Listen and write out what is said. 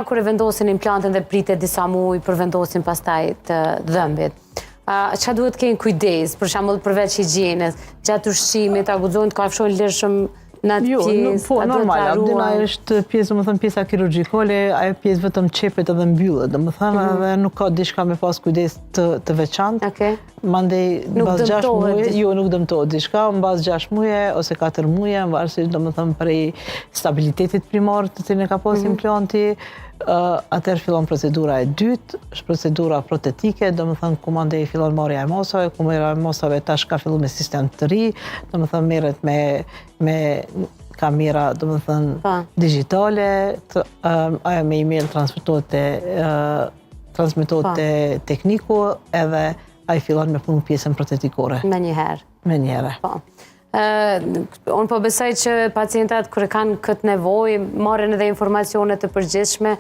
Kur e vendosin implantin dhe pritet disa muaj për vendosin pastaj të dhëmbit. Çka duhet keni kujdes, për shembull përveç higjienës, gjatë ushqimit, a guxojnë të kafshojnë lirshëm në atë pjesë? Po, normal, abdina është pjesë, domethënë pjesa kirurgjikale, ajo pjesë vetëm çepet edhe mbyllet, domethënë edhe nuk ka diçka me pas kujdes të veçantë. Okej. Mandej mbas 6 muaj, jo nuk dëmtohet diçka, mbas 6 muaje ose 4 muaje, varësisht domethënë prej stabilitetit primar të cilin e ka pas implanti. Atëherë fillon procedura e dytë, është procedura protetike, domethënë ku mandej fillon marrja e masave, ku marrja e masave tash ka filluar me sistem të ri, domethënë merret me kamera, domethënë digjitale, ajo me email transmetohet te tekniku edhe ai fillon me punu pjesën protetikore. Me njëherë. Po. Unë po besoj që pacientat kërë kanë këtë nevojë, marrin edhe informacione të përgjithshme